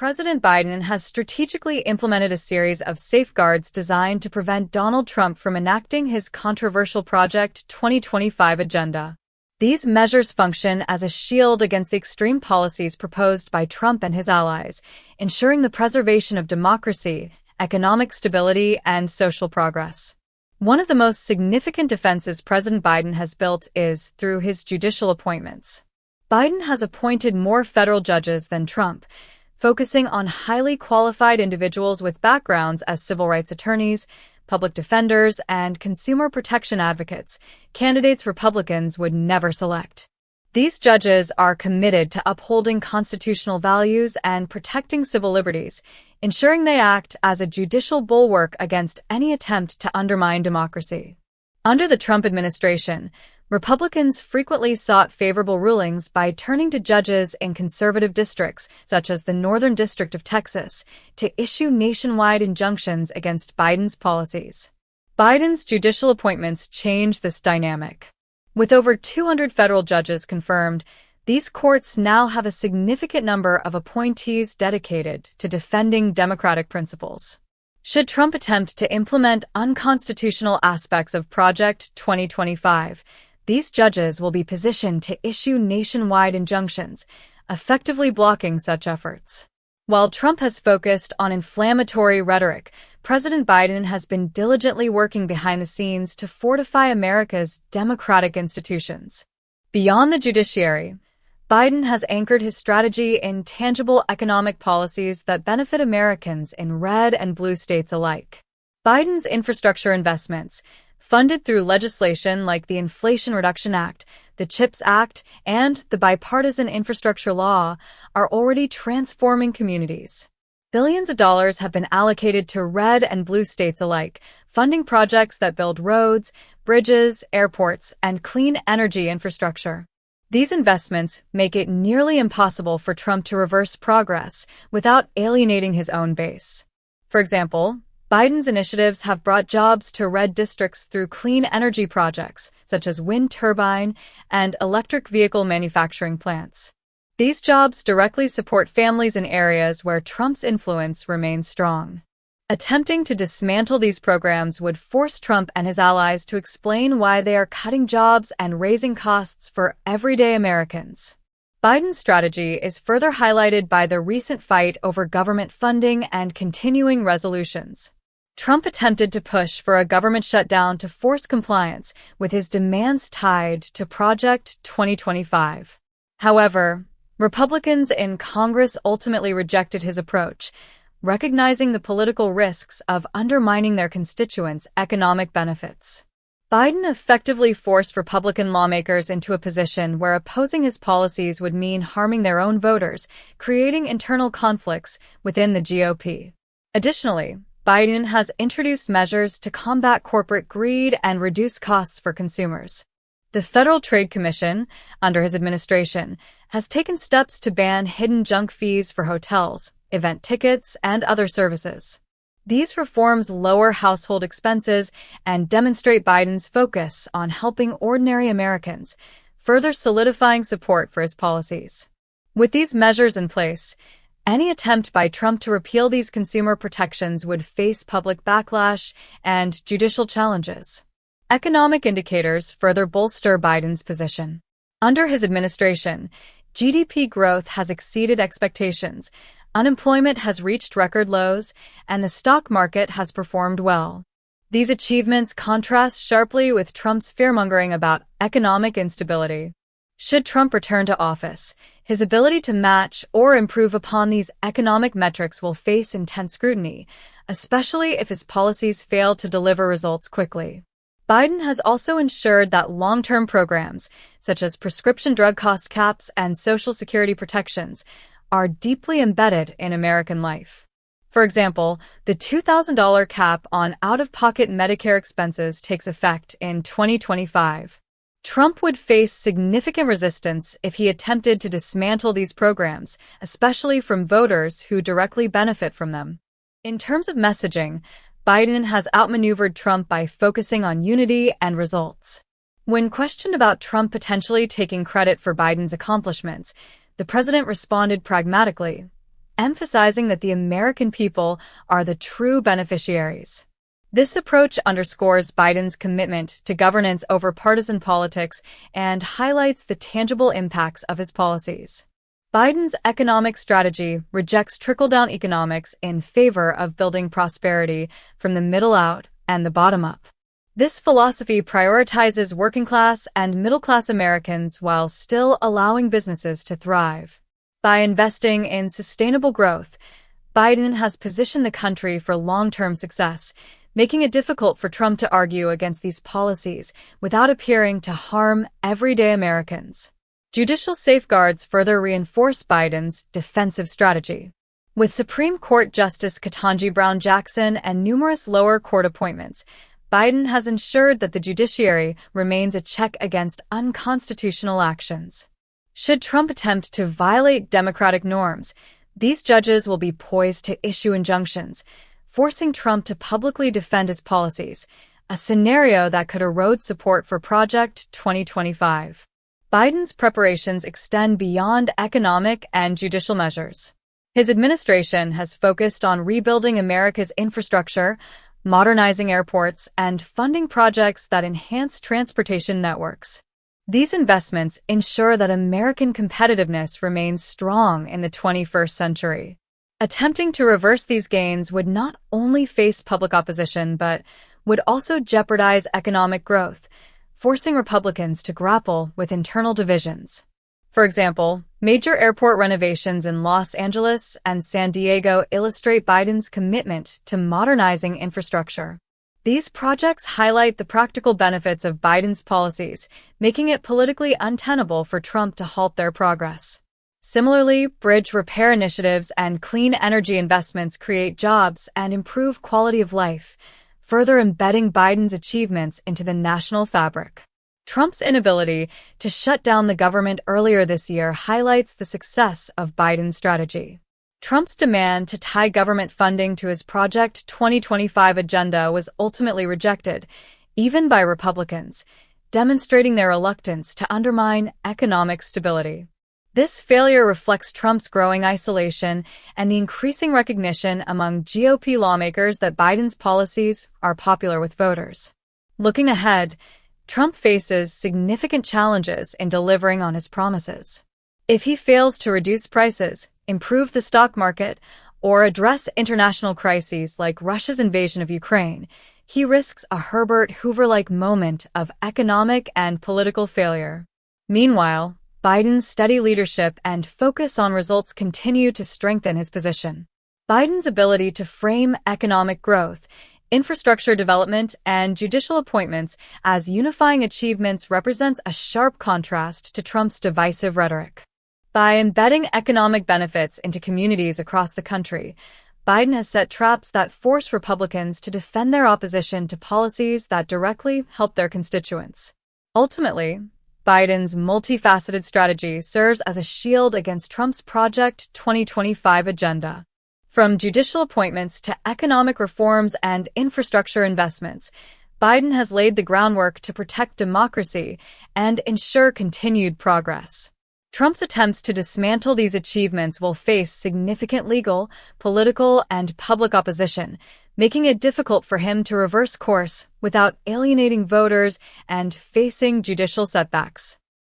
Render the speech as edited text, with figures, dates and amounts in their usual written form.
President Biden has strategically implemented a series of safeguards designed to prevent Donald Trump from enacting his controversial Project 2025 agenda. These measures function as a shield against the extreme policies proposed by Trump and his allies, ensuring the preservation of democracy, economic stability, and social progress. One of the most significant defenses President Biden has built is through his judicial appointments. Biden has appointed more federal judges than Trump, focusing on highly qualified individuals with backgrounds as civil rights attorneys, public defenders, and consumer protection advocates, candidates Republicans would never select. These judges are committed to upholding constitutional values and protecting civil liberties, ensuring they act as a judicial bulwark against any attempt to undermine democracy. Under the Trump administration, Republicans frequently sought favorable rulings by turning to judges in conservative districts, such as the Northern District of Texas, to issue nationwide injunctions against Biden's policies. Biden's judicial appointments change this dynamic. With over 200 federal judges confirmed, these courts now have a significant number of appointees dedicated to defending democratic principles. Should Trump attempt to implement unconstitutional aspects of Project 2025, these judges will be positioned to issue nationwide injunctions, effectively blocking such efforts. While Trump has focused on inflammatory rhetoric, President Biden has been diligently working behind the scenes to fortify America's democratic institutions. Beyond the judiciary, Biden has anchored his strategy in tangible economic policies that benefit Americans in red and blue states alike. Biden's infrastructure investments, funded through legislation like the Inflation Reduction Act, the CHIPS Act, and the Bipartisan Infrastructure Law, are already transforming communities. Billions of dollars have been allocated to red and blue states alike, funding projects that build roads, bridges, airports, and clean energy infrastructure. These investments make it nearly impossible for Trump to reverse progress without alienating his own base. For example, Biden's initiatives have brought jobs to red districts through clean energy projects, such as wind turbine and electric vehicle manufacturing plants. These jobs directly support families in areas where Trump's influence remains strong. Attempting to dismantle these programs would force Trump and his allies to explain why they are cutting jobs and raising costs for everyday Americans. Biden's strategy is further highlighted by the recent fight over government funding and continuing resolutions. Trump attempted to push for a government shutdown to force compliance with his demands tied to Project 2025. However, Republicans in Congress ultimately rejected his approach, recognizing the political risks of undermining their constituents' economic benefits. Biden effectively forced Republican lawmakers into a position where opposing his policies would mean harming their own voters, creating internal conflicts within the GOP. Additionally, Biden has introduced measures to combat corporate greed and reduce costs for consumers. The Federal Trade Commission, under his administration, has taken steps to ban hidden junk fees for hotels, event tickets, and other services. These reforms lower household expenses and demonstrate Biden's focus on helping ordinary Americans, further solidifying support for his policies. With these measures in place, any attempt by Trump to repeal these consumer protections would face public backlash and judicial challenges. Economic indicators further bolster Biden's position. Under his administration, GDP growth has exceeded expectations, unemployment has reached record lows, and the stock market has performed well. These achievements contrast sharply with Trump's fearmongering about economic instability. Should Trump return to office, his ability to match or improve upon these economic metrics will face intense scrutiny, especially if his policies fail to deliver results quickly. Biden has also ensured that long-term programs, such as prescription drug cost caps and Social Security protections, are deeply embedded in American life. For example, the $2,000 cap on out-of-pocket Medicare expenses takes effect in 2025. Trump would face significant resistance if he attempted to dismantle these programs, especially from voters who directly benefit from them. In terms of messaging, Biden has outmaneuvered Trump by focusing on unity and results. When questioned about Trump potentially taking credit for Biden's accomplishments, the president responded pragmatically, emphasizing that the American people are the true beneficiaries. This approach underscores Biden's commitment to governance over partisan politics and highlights the tangible impacts of his policies. Biden's economic strategy rejects trickle-down economics in favor of building prosperity from the middle out and the bottom up. This philosophy prioritizes working-class and middle-class Americans while still allowing businesses to thrive. By investing in sustainable growth, Biden has positioned the country for long-term success, making it difficult for Trump to argue against these policies without appearing to harm everyday Americans. Judicial safeguards further reinforce Biden's defensive strategy. With Supreme Court Justice Ketanji Brown Jackson and numerous lower court appointments, Biden has ensured that the judiciary remains a check against unconstitutional actions. Should Trump attempt to violate democratic norms, these judges will be poised to issue injunctions, forcing Trump to publicly defend his policies, a scenario that could erode support for Project 2025. Biden's preparations extend beyond economic and judicial measures. His administration has focused on rebuilding America's infrastructure, modernizing airports, and funding projects that enhance transportation networks. These investments ensure that American competitiveness remains strong in the 21st century. Attempting to reverse these gains would not only face public opposition, but would also jeopardize economic growth, forcing Republicans to grapple with internal divisions. For example, major airport renovations in Los Angeles and San Diego illustrate Biden's commitment to modernizing infrastructure. These projects highlight the practical benefits of Biden's policies, making it politically untenable for Trump to halt their progress. Similarly, bridge repair initiatives and clean energy investments create jobs and improve quality of life, further embedding Biden's achievements into the national fabric. Trump's inability to shut down the government earlier this year highlights the success of Biden's strategy. Trump's demand to tie government funding to his Project 2025 agenda was ultimately rejected, even by Republicans, demonstrating their reluctance to undermine economic stability. This failure reflects Trump's growing isolation and the increasing recognition among GOP lawmakers that Biden's policies are popular with voters. Looking ahead, Trump faces significant challenges in delivering on his promises. If he fails to reduce prices, improve the stock market, or address international crises like Russia's invasion of Ukraine, he risks a Herbert Hoover-like moment of economic and political failure. Meanwhile, Biden's steady leadership and focus on results continue to strengthen his position. Biden's ability to frame economic growth, infrastructure development, and judicial appointments as unifying achievements represents a sharp contrast to Trump's divisive rhetoric. By embedding economic benefits into communities across the country, Biden has set traps that force Republicans to defend their opposition to policies that directly help their constituents. Ultimately, Biden's multifaceted strategy serves as a shield against Trump's Project 2025 agenda. From judicial appointments to economic reforms and infrastructure investments, Biden has laid the groundwork to protect democracy and ensure continued progress. Trump's attempts to dismantle these achievements will face significant legal, political, and public opposition, making it difficult for him to reverse course without alienating voters and facing judicial setbacks.